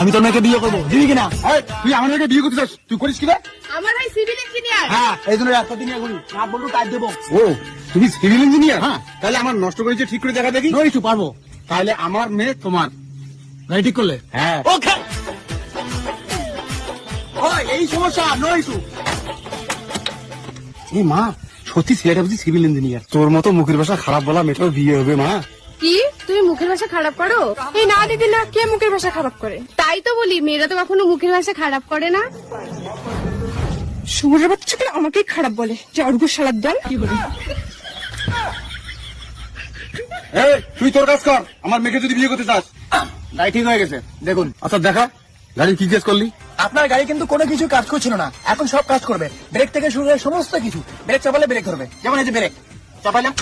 আমি তোর মেয়েকে বিয়ে করবো, দিবি কিনা? তুই আমার মেয়েকে বিয়ে করতে চাস, তুই করিস কিনা? আমার ভাই সিভিল ইঞ্জিনিয়ার। হ্যাঁ, এই জন্য রাস্তা দিন করি না, বলবো কাজ দেবো। ও তুমি সিভিল ইঞ্জিনিয়ার? হ্যাঁ, তাহলে আমার নষ্ট করেছে ঠিক করে দেখা দেখি। কিছু পারবো। তাহলে আমার মেয়ে তোমার। গাড়ি ঠিক করলে? হ্যাঁ। ওকে। এই সমস্যা নো ইস্যু। এই মা, সত্যি ছেলেটা বুঝি সিভিল ইঞ্জিনিয়ার? তোর মতো মুখের ভাষা খারাপ বলা মেয়েটার বিয়ে হবে মা? কি তুমি মুখের ভাষা খারাপ করো? এই না দিদি না, কে মুখের ভাষা খারাপ করে? তাই তো বলি, মেয়েরা তো কখনো মুখের ভাষা খারাপ করে না। শুভ্রের বাচ্চাকে আমাকেই খারাপ বলে, যে অর্ঘ্য শালার দল। কি বলি এই তুই তোর কাজ কর, আমার মেয়েকে যদি বিয়ে করতে চাস। গাড়ি ঠিক হয়ে গেছে, দেখুন। আচ্ছা দেখা, গাড়ির কি কাজ করলি? আপনার গাড়ি কিন্তু কোনো কিছু কাজ করছিল না, এখন সব কাজ করবে। ব্রেক থেকে শুরু করে সমস্ত কিছু। ব্রেক চাপালে ব্রেক ধরবে, যেমন এই যে ব্রেক চাপাইলাম।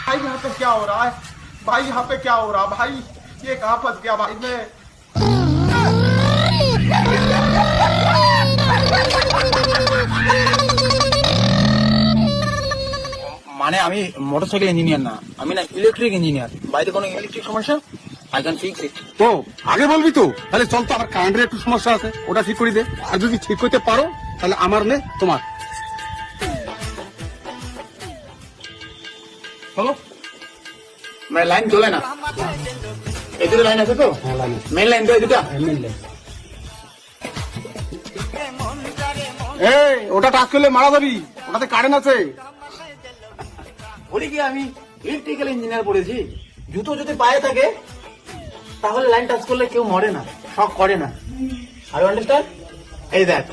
भाई यहाँ पे क्या हो रहा है? भाई यहाँ पे क्या हो रहा है? भाई ये कहाँ फंस गया भाई मैं? মানে আমি মোটরসাইকেল ইঞ্জিনিয়ার না, আমি না ইলেকট্রিক ইঞ্জিনিয়ার। বাড়িতে কোনো ইলেকট্রিক সমস্যা, আই ক্যান ফিক্স ইট। ও আগে বলবি তো, তাহলে চল তো, আমার কারেন্টের একটু সমস্যা আছে, ওটা ঠিক করে দে। আর যদি ঠিক করতে পারো তাহলে আমার মেয়ে তোমার। চলো। মানে লাইন চলে না, এই দুটো লাইন আছে তো? মেন লাইন তো এই দুটা। এই ওটা টাচ করলে মারা যাবি, ওটাতে কারেন্ট আছে। বলি কি, আমি ইলেকট্রিক্যাল ইঞ্জিনিয়ার পড়েছি। জুতো যদি পায়ে থাকে তাহলে লাইন টাচ করলে কেউ মরে না, শক করে না। I understand. এই দেখ,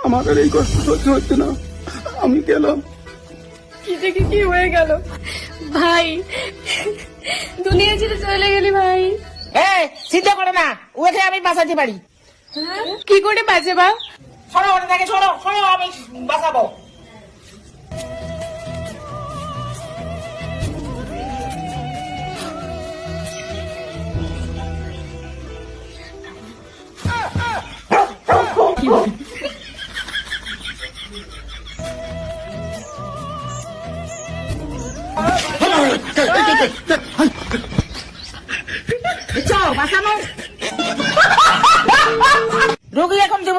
আমাদের এই কষ্ট সহ্য হচ্ছে না, আমি গেলাম। কি থেকে কি হয়ে গেল ভাই? দুনিয়া ছেড়ে চলে গেলি ভাই। চিন্তা করো না, ওকে আমি বাঁচাতে পারি। কি করে বাঁচে বা? শোনো, ওটা থেকে শোনো, আমি বাঁচাবো।